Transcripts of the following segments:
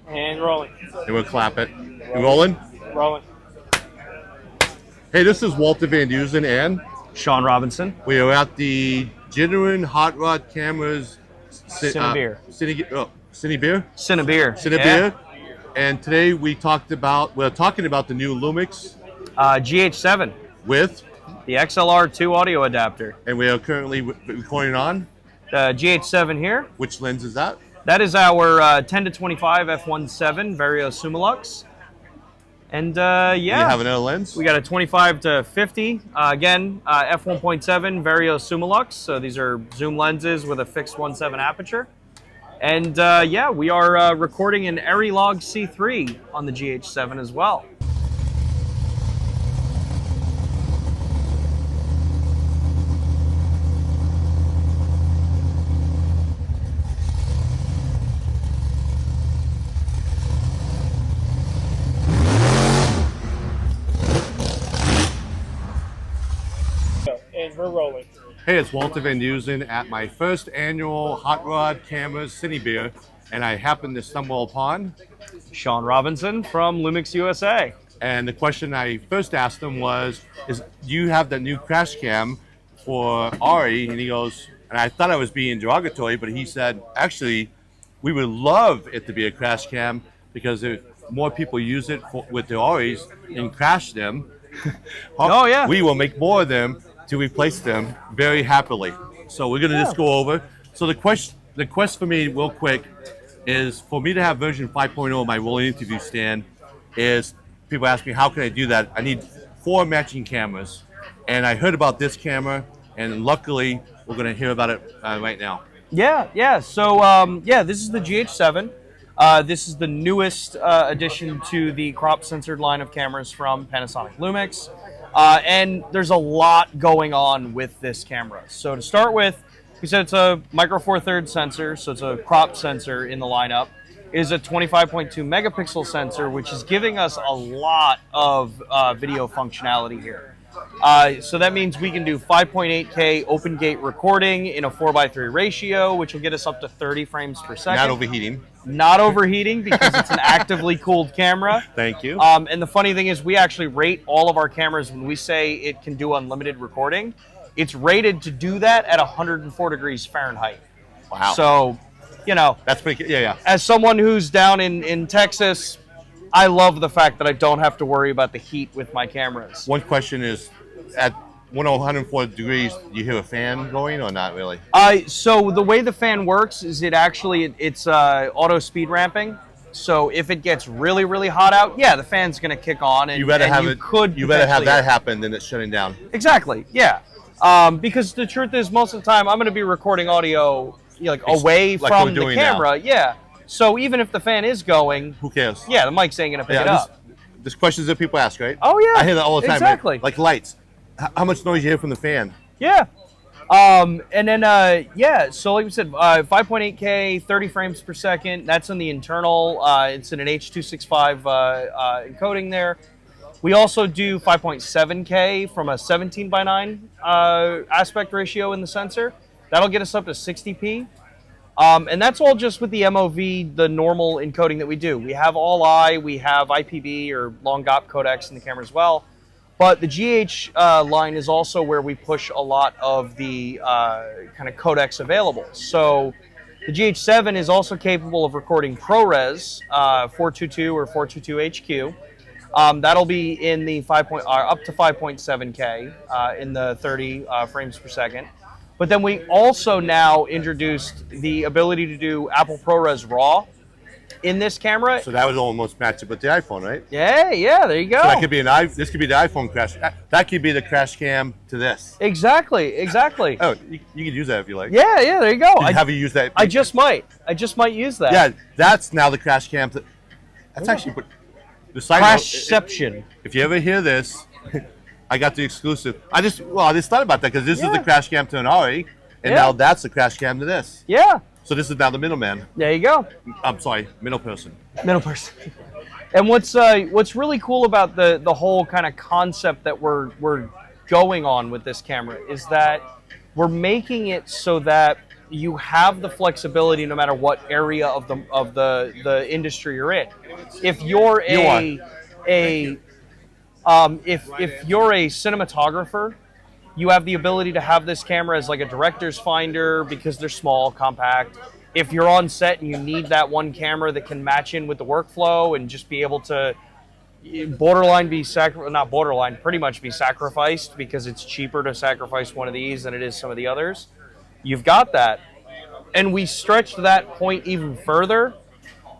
And rolling. And we'll clap it. You rolling? Rolling. Hey, this is Walter Van Dusen and Sean Robinson. we are at the genuine Hot Rod Cameras CINEBEER. CINEBEER? CINEBEER. CINEBEER. Yeah. And today we're talking about the new Lumix GH7 with, the XLR2 audio adapter. and we are currently recording on, The GH7 here. which lens is that? That is our 10 to 25 f1.7 Vario-Summilux. And Do you yeah, have another lens? we got a 25 to 50. Again, f1.7 Vario-Summilux. So these are zoom lenses with a fixed 1.7 aperture. And yeah, we are recording an ARRI Log C3 on the GH7 as well. And we're rolling. Hey, it's Walter Van Dusen at my first annual Hot Rod Cameras CINEBEER, and I happened to stumble upon. Sean Robinson from Lumix USA. And the question I first asked him was, do you have the new crash cam for ARRI? And he goes, and I thought I was being derogatory, but he said, actually, we would love it to be a crash cam because if more people use it with the ARRIs and crash them, Oh, yeah. we will make more of them to replace them very happily. So we're gonna just go over. So the quest for me, real quick, is for me to have version 5.0 of my rolling interview stand. Is people ask me how can I do that? I need 4 matching cameras, and I heard about this camera, and luckily we're gonna hear about it right now. Yeah. So yeah, this is the GH7. This is the newest addition to the crop censored line of cameras from Panasonic LUMIX. And there's a lot going on with this camera. So to start with, we said it's a micro four thirds sensor, so it's a crop sensor in the lineup. It is a 25.2 megapixel sensor, which is giving us a lot of video functionality here. So that means we can do 5.8K open gate recording in a 4:3 ratio, which will get us up to 30 frames per second. Not overheating. Not overheating because it's an actively cooled camera. Thank you. And the funny thing is we actually rate all of our cameras when we say it can do unlimited recording. It's rated to do that at 104 degrees Fahrenheit. Wow. So, you know, That's pretty good. Yeah. as someone who's down in Texas, I love the fact that I don't have to worry about the heat with my cameras. One question is, at 104 degrees, do you hear a fan going or not really? So the way the fan works is it's auto speed ramping. So if it gets really, really hot out, yeah, the fan's going to kick on, and You better have that happen than it's shutting down. Exactly, yeah. Because the truth is, most of the time, I'm going to be recording audio away like from we're the doing camera. Yeah. So even if the fan is going, Who cares? yeah, the mic's ain't going to pick it up. This questions that people ask, right? Oh yeah. I hear that all the time. Exactly. Like lights. How much noise you hear from the fan? Yeah. And then, yeah, so like we said, 5.8K, 30 frames per second. That's in the internal. It's in an H.265 encoding there. We also do 5.7K from a 17:9 aspect ratio in the sensor. That'll get us up to 60p. And that's all just with the MOV, the normal encoding that we do. We have all-I, we have IPB or long GOP codecs in the camera as well. But the GH line is also where we push a lot of the kind of codecs available. So the GH7 is also capable of recording ProRes 422 or 422 HQ. That'll be in the up to 5.7K in the 30 frames per second. But then we also now introduced the ability to do Apple ProRes RAW in this camera. So that would almost match it with the iPhone, right? Yeah, there you go. So that could be this could be the iPhone crash. That could be the crash cam to this. Exactly. Oh, you could use that if you like. Yeah, there you go. Have you used that? I just might use that. Yeah, that's now the crash cam. That's actually the side Crashception. If you ever hear this, I got the exclusive. I just thought about that because this is the crash cam to an ARRI, and now that's the crash cam to this. Yeah. So this is now the middleman. There you go. I'm sorry, middle person. Middle person. And what's really cool about the whole kind of concept that we're going on with this camera is that we're making it so that you have the flexibility no matter what area of the industry you're in. If you're if you're a cinematographer, you have the ability to have this camera as like a director's finder because they're small, compact. If you're on set and you need that one camera that can match in with the workflow and just be able to pretty much be sacrificed because it's cheaper to sacrifice one of these than it is some of the others, you've got that. And we stretched that point even further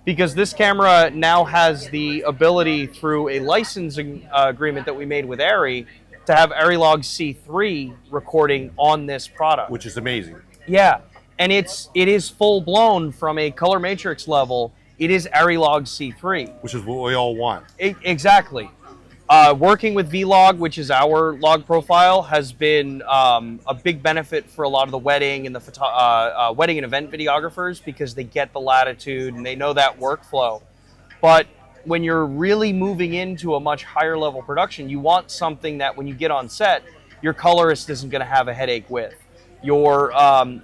because this camera now has the ability through a licensing agreement that we made with ARRI to have ARRI Log C3 recording on this product. Which is amazing. Yeah, and it is full blown from a color matrix level. It is ARRI Log C3. Which is what we all want. Exactly. Working with Vlog, which is our log profile, has been a big benefit for a lot of the wedding and the wedding and event videographers because they get the latitude and they know that workflow. But when you're really moving into a much higher level production, you want something that when you get on set, your colorist isn't going to have a headache with. Your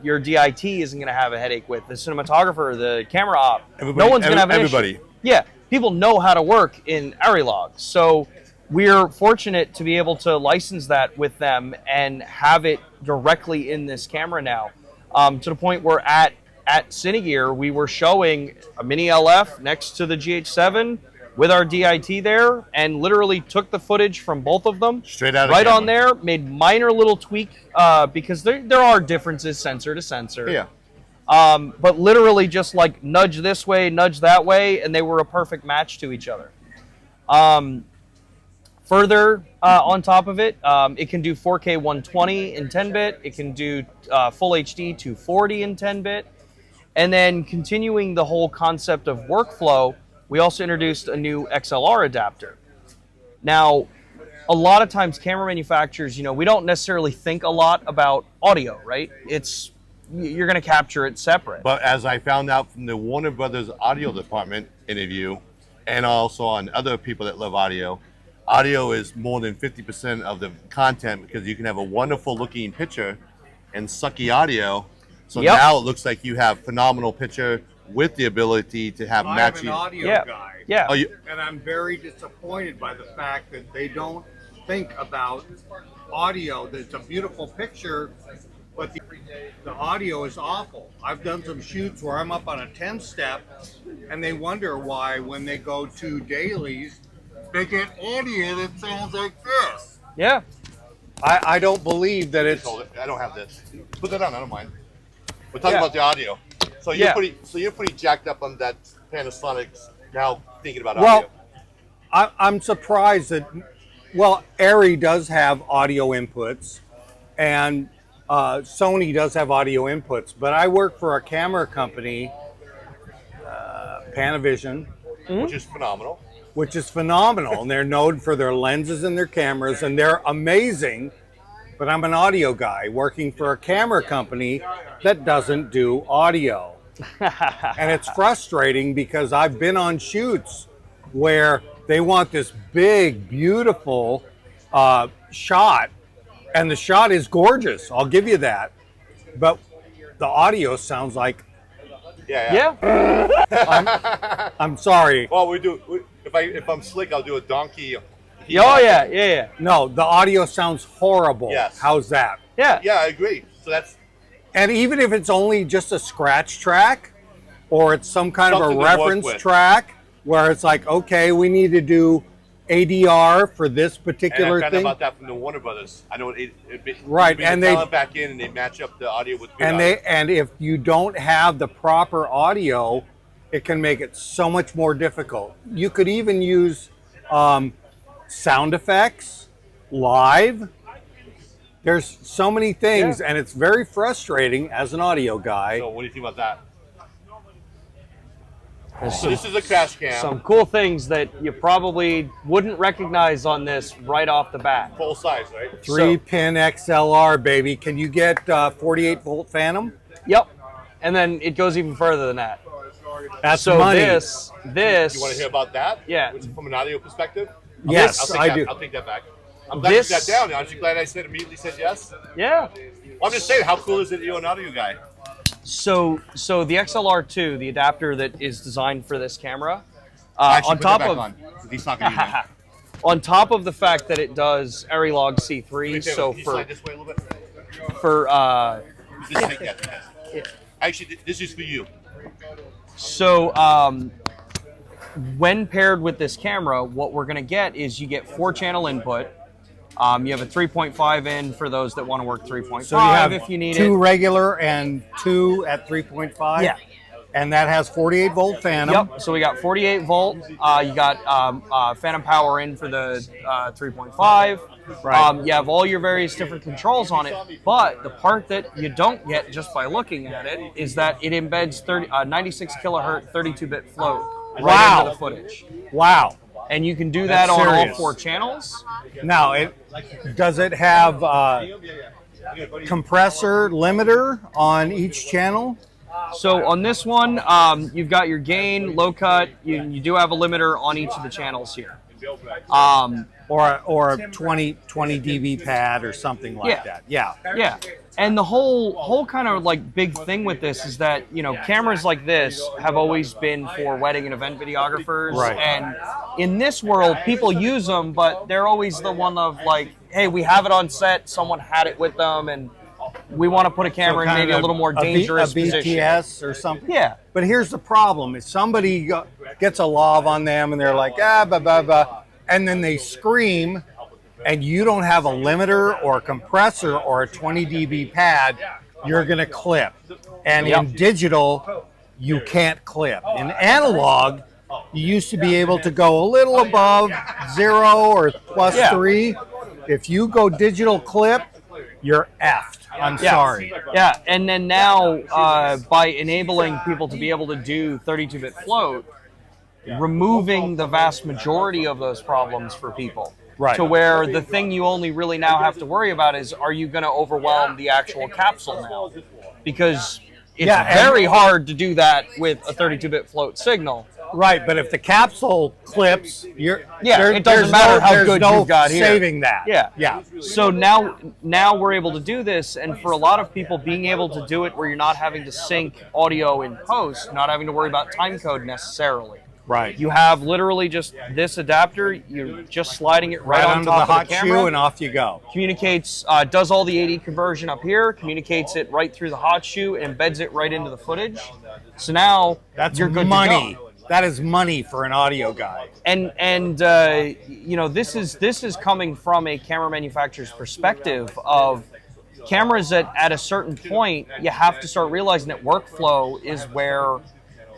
DIT isn't going to have a headache with. The cinematographer, the camera op, no one's going to have an issue. Yeah, people know how to work in ARRI Log. So we're fortunate to be able to license that with them and have it directly in this camera now. To the point where at Cine Gear, we were showing a mini LF next to the GH7 with our DIT there and literally took the footage from both of them straight out of right camera. on there, made minor little tweak because there are differences sensor to sensor. Yeah. But literally just like nudge this way, nudge that way, and they were a perfect match to each other. Further on top of it, it can do 4K 120 in 10-bit. It can do full HD 240 in 10-bit. And then continuing the whole concept of workflow, we also introduced a new XLR adapter. Now, a lot of times camera manufacturers, we don't necessarily think a lot about audio, right? You're going to capture it separate. But as I found out from the Warner Brothers audio department interview, and also on other people that love audio is more than 50% of the content because you can have a wonderful looking picture and sucky audio. So now it looks like you have phenomenal picture with the ability to have matching. I'm an audio guy. Yeah. Oh, And I'm very disappointed by the fact that they don't think about audio. That's a beautiful picture, but the audio is awful. I've done some shoots where I'm up on a 10-step and they wonder why when they go to dailies, they get audio that sounds like this. Yeah. I don't believe that it's... I don't have this. Put that on, I don't mind. We're talking about the audio. So you're pretty jacked up on that Panasonic now thinking about audio. Well, I'm surprised that, ARRI does have audio inputs and Sony does have audio inputs, but I work for a camera company, Panavision, which is phenomenal. And they're known for their lenses and their cameras, and they're amazing. But I'm an audio guy working for a camera company that doesn't do audio. And it's frustrating because I've been on shoots where they want this big, beautiful shot, and the shot is gorgeous. I'll give you that. But the audio sounds like... I'm sorry. Well, if I'm slick, I'll do a donkey. Yeah. No, the audio sounds horrible. Yes. How's that? Yeah. Yeah, I agree. So that's... And even if it's only just a scratch track or it's some kind of a Something to work reference with. track where it's like, okay, we need to do ADR for this particular and I found thing. out about that from the Warner Brothers. I know it Right, bring and the they- talent back in and they match up the audio with good audio. And if you don't have the proper audio, it can make it so much more difficult. You could even use sound effects live. There's so many things, and it's very frustrating as an audio guy. So what do you think about that? So this is a crash cam. Some cool things that you probably wouldn't recognize on this right off the bat. Full size, right? 3-pin XLR, baby. Can you get 48-volt Phantom? Yep. And then it goes even further than that. That's So money. this. You want to hear about that? Yeah. From an audio perspective? Yes, I'll I take do. that. I'll take that back. I'm glad you sat down. Aren't you glad I immediately said yes? Yeah. Well, I'm just saying, how cool is it that you're an audio guy? So the XLR2, the adapter that is designed for this camera, Actually, on put top that of back on. He's not going to on top of the fact that it does ARRI Log C3, so this way a little bit. for Actually, this is for you. so when paired with this camera, what we're going to get is you get 4-channel input. You have a 3.5 in for those that want to work 3.5 So you have if you need two it. regular and 2 at 3.5. Yeah. And that has 48 volt Phantom. Yep. So we got 48 volt. You got Phantom power in for the 3.5. Right. You have all your various different controls on it. But the part that you don't get just by looking at it is that it embeds 96 kilohertz 32-bit float right Wow. into the footage. Wow. And you can do that That's on all serious. 4 channels. Now, does it have compressor limiter on each channel? So on this one, you've got your gain, low cut. You do have a limiter on each of the channels here. Or a 20 dB pad or something like Yeah. that. Yeah. Yeah, and the whole kind of like big thing with this is that, you know, cameras like this have always been for wedding and event videographers. Right. And in this world, people use them, but they're always the one of like, hey, we have it on set, someone had it with them, and we want to put a camera in Kind maybe of a little more dangerous a position. BTS or something. Yeah. But here's the problem: if somebody gets a lav on them and they're like, blah, blah, blah, and then they scream, and you don't have a limiter or a compressor or a 20 dB pad, you're going to clip. And in digital, you can't clip. In analog, you used to be able to go a little above 0 or plus 3. If you go digital clip, you're effed. I'm sorry. Yeah, and then now by enabling people to be able to do 32-bit float, removing the vast majority of those problems for people. Right. To where the thing you only really now have to worry about is, are you going to overwhelm the actual capsule now? Because it's very hard to do that with a 32-bit float signal. Right, but if the capsule clips, it doesn't matter how good you've got here. Saving that. Yeah. So now we're able to do this, and for a lot of people, being able to do it where you're not having to sync audio in post, not having to worry about time code necessarily. Right. You have literally just this adapter. You're just sliding it right on onto top the hot of the camera. shoe, and off you go. Communicates, does all the AD conversion up here. Communicates it right through the hot shoe, and embeds it right into the footage. So now you're good money. to go. That is money for an audio guy. And you know, this is coming from a camera manufacturer's perspective of cameras that at a certain point you have to start realizing that workflow is where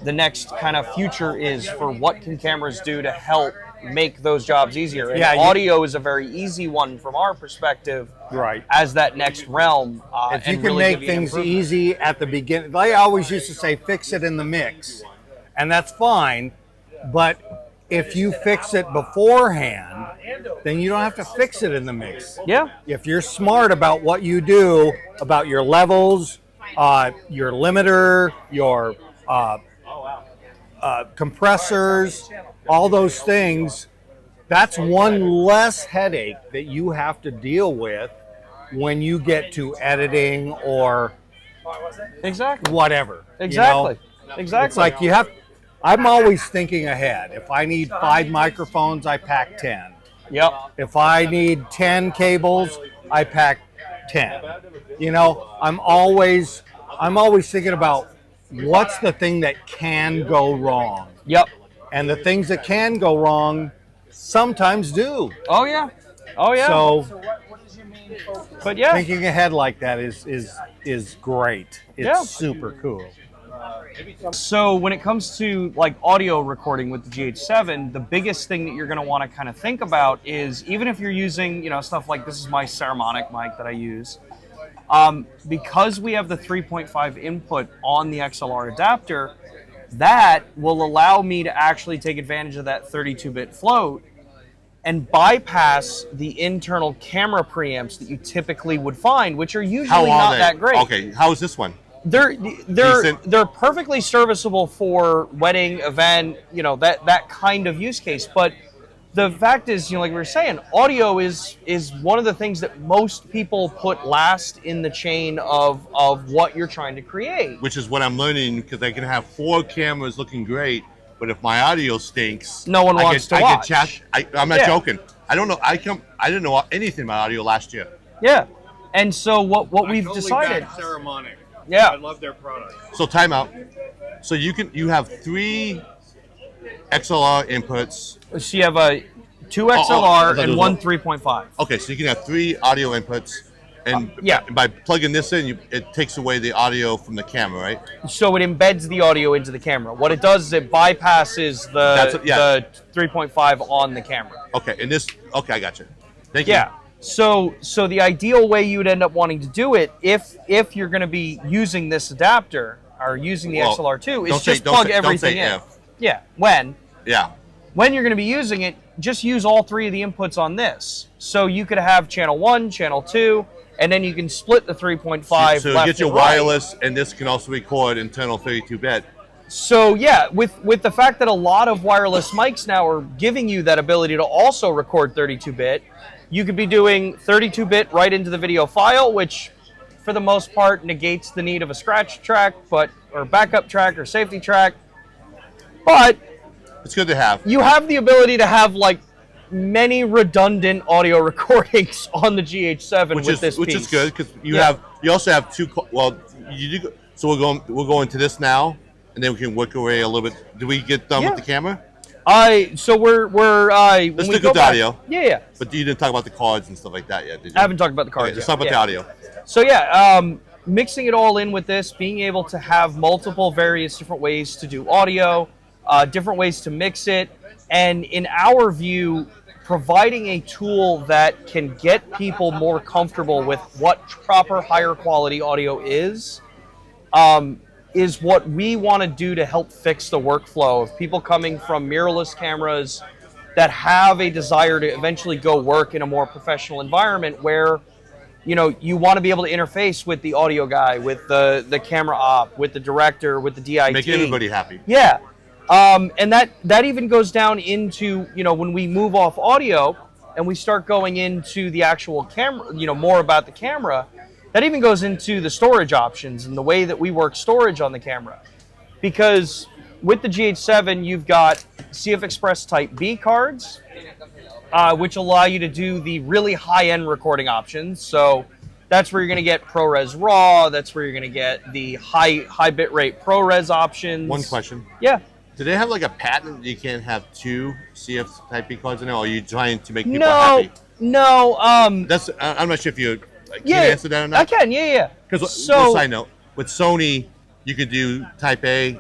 the next kind of future is for what can cameras do to help make those jobs easier. And audio is a very easy one from our perspective, right? As that next realm. If you can make things easy at the beginning, I always used to say, fix it in the mix, and that's fine. But if you fix it beforehand, then you don't have to fix it in the mix. Yeah. If you're smart about what you do, about your levels, your limiter, your compressors, all those things, that's one less headache that you have to deal with when you get to editing or whatever. Exactly. You know? Exactly. It's like you have, I'm always thinking ahead. If I need 5 microphones, I pack 10. Yep. If I need 10 cables, I pack 10. You know, I'm always thinking about what's the thing that can go wrong. Yep. And the things that can go wrong sometimes do. Oh yeah. Oh yeah. So, but yeah, thinking ahead like that is great. It's super cool. So when it comes to like audio recording with the GH7, the biggest thing that you're going to want to kind of think about is, even if you're using, you know, stuff like, this is my Saramonic mic that I use, because we have the 3.5 input on the XLR adapter, that will allow me to actually take advantage of that 32-bit float and bypass the internal camera preamps that you typically would find, which are usually not that great. Okay, how is this one? They're perfectly serviceable for wedding, event, you know, that kind of use case. But the fact is, like we were saying, audio is one of the things that most people put last in the chain of what you're trying to create. Which is what I'm learning, because I can have 4 cameras looking great, but if my audio stinks, no one wants to watch. I'm not joking. I don't know. I didn't know anything about audio last year. Yeah, and so what we've decided. Ceremonic. Yeah, I love their product. So time out. So you have 3 XLR inputs. So you have a 2 XLR and 1 3.5. Okay, so you can have 3 audio inputs, and by plugging this in, it takes away the audio from the camera, right? So it embeds the audio into the camera. What it does is it bypasses the 3.5 on the camera. Okay, and this. Okay, I got you. Thank you. Yeah. So the ideal way you would end up wanting to do it, if you're going to be using this adapter or using the XLR2, is just plug everything in. Yeah. When you're going to be using it, just use all 3 of the inputs on this. So you could have channel 1, channel 2, and then you can split the 3.5. So you get your wireless, and this can also record internal 32-bit. So yeah, with the fact that a lot of wireless mics now are giving you that ability to also record 32-bit, you could be doing 32-bit right into the video file, which for the most part negates the need of a scratch track, or backup track or safety track. But it's good to have. You have the ability to have like many redundant audio recordings on the GH7 with this piece. Which is good, because you also have 2. Well, you do. So we'll go into this now, and then we can work away a little bit. Do we get done with the camera? So we're let's stick with the audio. Yeah. But you didn't talk about the cards and stuff like that yet, did you? I haven't talked about the cards. Okay, let's talk about the audio. So mixing it all in with this, being able to have multiple various different ways to do audio, different ways to mix it, and in our view, providing a tool that can get people more comfortable with what proper higher quality audio is what we want to do to help fix the workflow of people coming from mirrorless cameras that have a desire to eventually go work in a more professional environment where, you want to be able to interface with the audio guy, with the camera op, with the director, with the DIT. Make everybody happy. Yeah. And that even goes down into, when we move off audio and we start going into the actual camera, more about the camera, that even goes into the storage options and the way that we work storage on the camera. Because with the GH7, you've got CF Express Type B cards, which allow you to do the really high-end recording options. So that's where you're going to get ProRes RAW. That's where you're going to get the high bitrate ProRes options. One question. Yeah. Do they have like a patent that you can't have 2 CF Type B cards in there, or are you trying to make people happy? No. I'm not sure if you can answer that or not. I can. Yeah. Because side note, with Sony, you could do Type A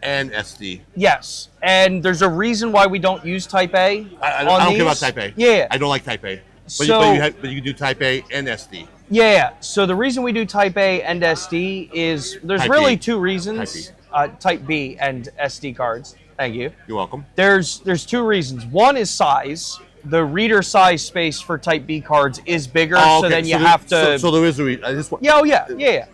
and SD. Yes, and there's a reason why we don't use Type A. I don't care about Type A. Yeah. I don't like Type A. But, So, you can do Type A and SD. Yeah. So the reason we do Type A and SD is there's Type really B. 2 reasons. Type B and SD cards. Thank you. You're welcome. There's 2 reasons. One is size. The reader size space for Type B cards is bigger, so then you have to. So there is a reason. Yeah.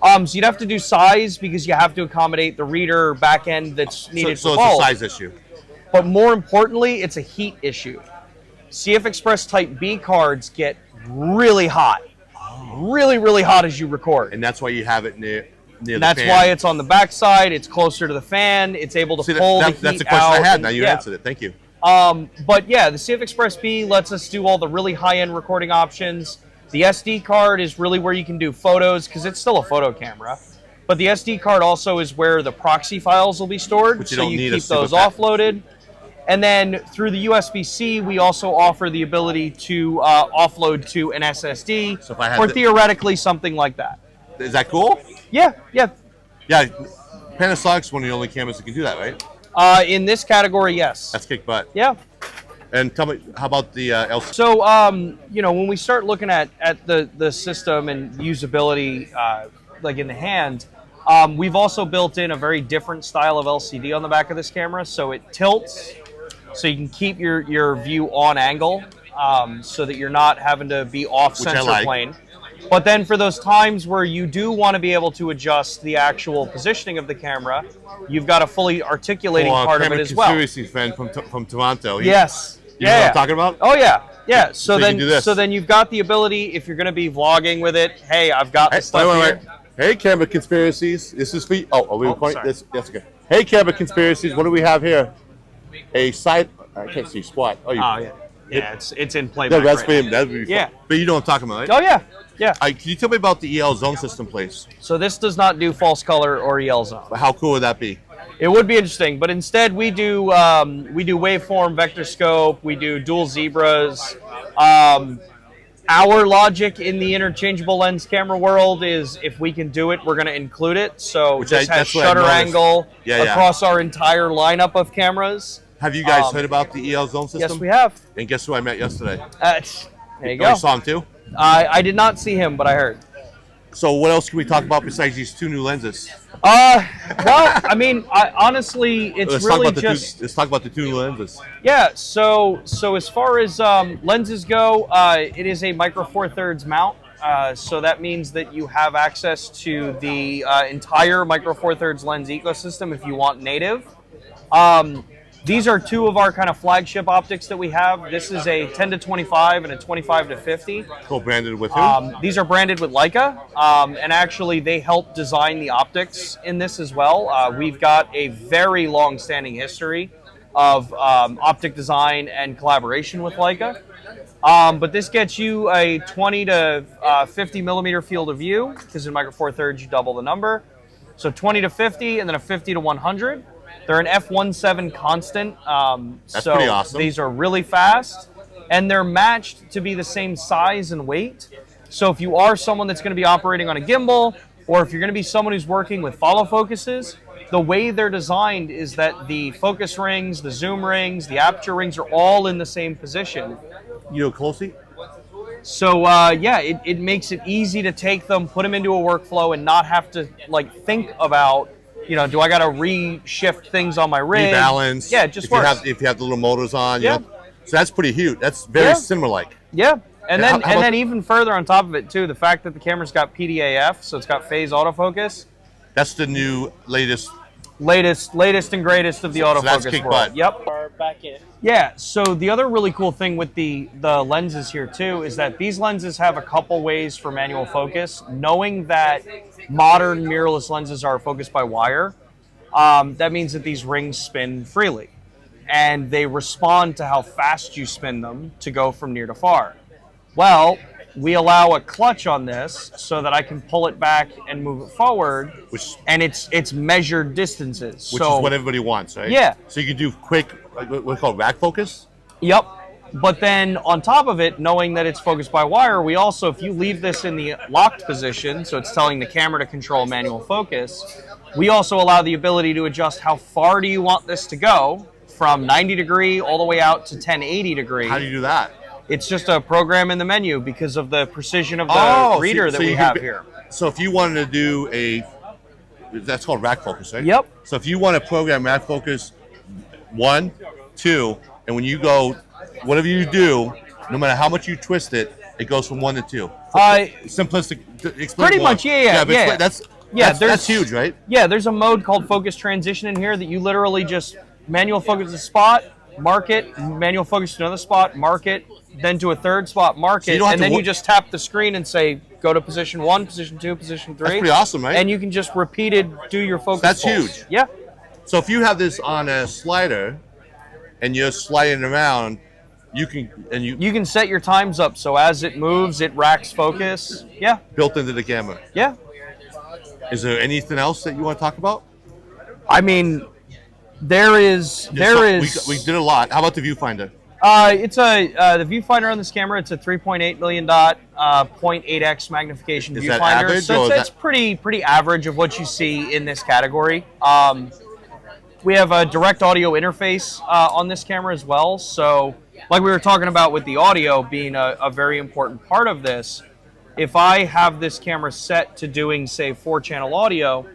So you'd have to do size because you have to accommodate the reader back end that's needed for So both. it's a size issue. But more importantly, it's a heat issue. CF Express Type B cards get really hot. Really, really hot as you record. And that's why you have it near the That's fan. why it's on the backside. It's closer to the fan. It's able to pull the heat That's the question out. I had. Now you answered it. Thank you. But yeah, the CF Express B lets us do all the really high-end recording options. The SD card is really where you can do photos because it's still a photo camera. But the SD card also is where the proxy files will be stored, so you keep those offloaded. And then through the USB-C, we also offer the ability to offload to an SSD, So if I had or theoretically something like that. Is that cool? Yeah. Yeah. Panasonic's one of the only cameras that can do that, right? In this category, yes. That's kick butt. Yeah. And tell me, how about the LCD? So, when we start looking at the system and usability, like in the hand, we've also built in a very different style of LCD on the back of this camera. So it tilts, so you can keep your view on angle, so that you're not having to be off sensor plane. But then for those times where you do want to be able to adjust the actual positioning of the camera, you've got a fully articulating part of it as well. Conspiracy friend from Toronto. You know what I'm talking about? Oh yeah, yeah. So, So you then, can do this. so then you've got the ability, if you're going to be vlogging with it. Hey, I've got the Hey, stuff wait, here. wait. Hey, camera conspiracies. This is for you. Oh, are we recording? sorry. That's okay. Hey, camera conspiracies. What do we have here? A side. I can't see squat. Oh, you. Oh yeah, yeah. It's in playback. Yeah, that's right for him. now. That'd be fun. Yeah. But you know what I'm talking about, right? Oh yeah, yeah. Can you tell me about the EL zone system, please? So this does not do false color or EL zone. How cool would that be? It would be interesting, but instead we do waveform, vector scope, we do dual zebras. Our logic in the interchangeable lens camera world is if we can do it, we're going to include it. So this has that's what I shutter noticed. angle Yeah, yeah. across our entire lineup of cameras. Have you guys heard about the EL zone system? Yes, we have. And guess who I met yesterday? There you Oh, go. you saw him too? I did not see him, but I heard. So what else can we talk about besides these two new lenses? Well, I mean, honestly, it's Let's really talk about just let's talk about the two new lenses. yeah. So as far as lenses go, it is a micro four thirds mount. So that means that you have access to the entire micro four thirds lens ecosystem if you want native. These are two of our kind of flagship optics that we have. This is a 10 to 25 and a 25 to 50. Co-branded with who? These are branded with Leica, and actually they help design the optics in this as well. We've got a very long-standing history of optic design and collaboration with Leica. But this gets you a 20 to 50 millimeter field of view, because in micro four thirds you double the number. So 20 to 50 and then a 50 to 100. They're an f1.7 constant, That's so pretty awesome. these are really fast, and they're matched to be the same size and weight. So if you are someone that's going to be operating on a gimbal, or if you're going to be someone who's working with follow focuses, the way they're designed is that the focus rings, the zoom rings, the aperture rings are all in the same position. You know closely? So yeah, it makes it easy to take them, put them into a workflow, and not have to like think about, you know, do I got to reshift things on my rig? Rebalance. Yeah, it just if works. if you have the little motors on. Yeah. You know, so that's pretty huge. That's very Yeah. cinema-like. Yeah, and Yeah, then how about- then even further on top of it too, the fact that the camera's got PDAF, so it's got phase autofocus. That's the new latest. Latest and greatest of the So that's autofocus kick world. butt. Yep. Are back in. Yeah, so the other really cool thing with the lenses here too is that these lenses have a couple ways for manual focus. Knowing that modern mirrorless lenses are focused by wire, that means that these rings spin freely. And they respond to how fast you spin them to go from near to far. Well, we allow a clutch on this so that I can pull it back and move it forward, and it's measured distances. Which is what everybody wants, right? Yeah. So you can do quick, like what we call rack focus. Yep. But then on top of it, knowing that it's focused by wire, we also, if you leave this in the locked position, so it's telling the camera to control manual focus, we also allow the ability to adjust how far do you want this to go, from 90 degree all the way out to 1080 degree. How do you do that? It's just a program in the menu because of the precision of the reader that we have here. So if you wanted to do that's called rack focus, right? Yep. So if you want to program rack focus 1, 2, and when you go, whatever you do, no matter how much you twist it, it goes from 1 to 2. Simplistic. Explain Pretty more. much, yeah. That's huge, right? Yeah, there's a mode called focus transition in here that you literally just manual focus a spot, mark it, manual focus to another spot, mark it, then to a third spot, mark it, and then you just tap the screen and say, go to position 1, position 2, position 3. That's pretty awesome, right? And you can just repeated do your focus. That's pulse. huge. Yeah. So if you have this on a slider and you're sliding around, you can set your times up so as it moves, it racks focus. Yeah. Built into the camera. Yeah. Is there anything else that you want to talk about? I mean, there is. We did a lot. How about the viewfinder? It's the viewfinder on this camera. It's a 3.8 million dot 0.8x magnification Is viewfinder. that average, so or it's pretty average of what you see in this category. We have a direct audio interface on this camera as well. So, like we were talking about with the audio being a very important part of this, if I have this camera set to doing, say, 4-channel audio,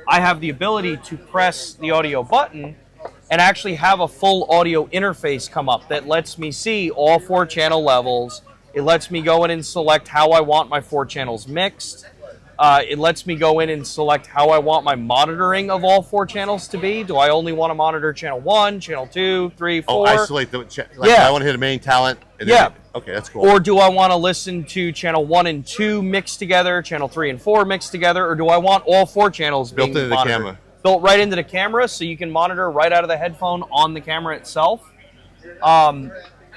I have the ability to press the audio button and actually have a full audio interface come up that lets me see all 4 channel levels. It lets me go in and select how I want my 4 channels mixed. It lets me go in and select how I want my monitoring of all 4 channels to be. Do I only want to monitor channel 1, channel 2, 3, 4? Oh, isolate the like I want to hit a main talent. And then okay, that's cool. Or do I want to listen to channel 1 and 2 mixed together, channel 3 and 4 mixed together, or do I want all 4 channels built into monitored? the camera? Built right into the camera, so you can monitor right out of the headphone on the camera itself.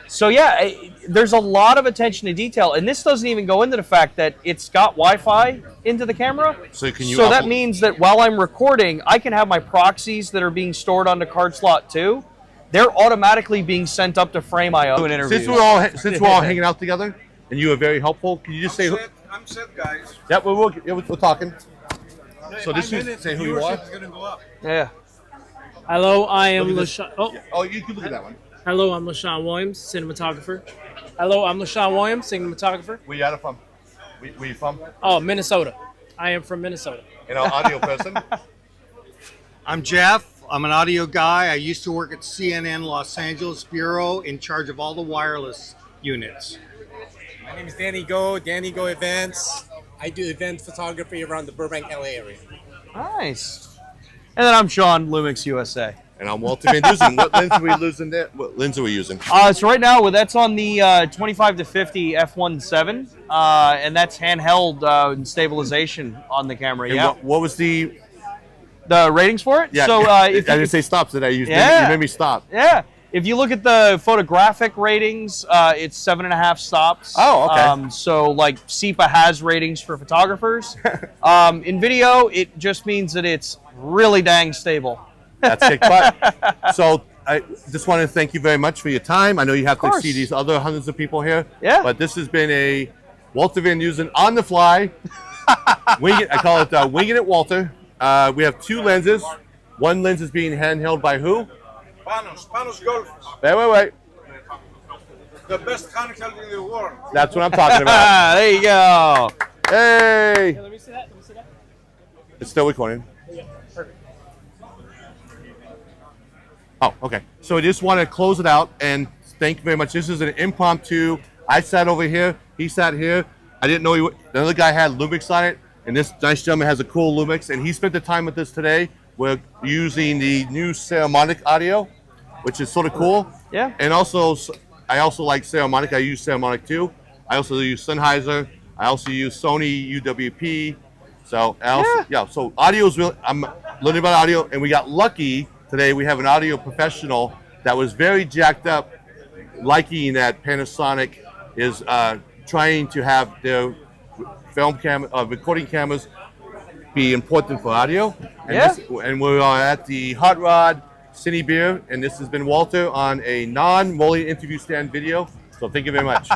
So yeah, there's a lot of attention to detail, and this doesn't even go into the fact that it's got Wi-Fi into the camera. So that means that while I'm recording, I can have my proxies that are being stored onto card slot 2. They're automatically being sent up to Frame.io. Since we're all hanging out together, and you were very helpful, can you just say? I'm set, guys. Yep, we're talking. So this is say who you are. Yeah. Hello, I am LaShawn. Oh, you can look at that one. Hello, I'm LaShawn Williams, cinematographer. Hello, I'm LaShawn Williams, cinematographer. Where you out from? Where you from? Oh, Minnesota. I am from Minnesota. And an audio person. I'm Jeff. I'm an audio guy. I used to work at CNN Los Angeles Bureau in charge of all the wireless units. My name is Danny Go Events. I do event photography around the Burbank, LA area. Nice. And then I'm Sean, Lumix USA. And I'm Walter Van Dusen. What lens are we using there? What lens are we using? So right now, that's on the 25 to 50 f1.7, and that's handheld and stabilization on the camera. And what was the ratings for it? Yeah. So I didn't say stop today. You made me stop. Yeah. If you look at the photographic ratings, it's 7.5 stops. Oh, okay. So like SEPA has ratings for photographers. In video, it just means that it's really dang stable. That's kick butt. So I just want to thank you very much for your time. I know you have to see these other hundreds of people here. Yeah. But this has been a Walter Van Dusen on the fly. I call it Winging It Walter. We have 2 lenses. One lens is being handheld by who? Panos Golf. Wait. The best handheld in the world. That's what I'm talking about. There you go. Hey. Let me see that. It's still recording. Yeah, perfect. Oh, okay. So I just want to close it out and thank you very much. This is an impromptu. I sat over here. He sat here. I didn't know another guy had Lumix on it, and this nice gentleman has a cool Lumix, and he spent the time with us today. We're using the new Saramonic audio, which is sort of cool. Yeah. And also, I also like Saramonic. I use Saramonic too. I also use Sennheiser. I also use Sony UWP. So so audio is really. I'm learning about audio, and we got lucky today. We have an audio professional that was very jacked up, liking that Panasonic is trying to have their recording cameras be important for audio. And we are at the Hot Rod CINEBEER, and this has been Walter on a non-rolling interview stand video. So thank you very much.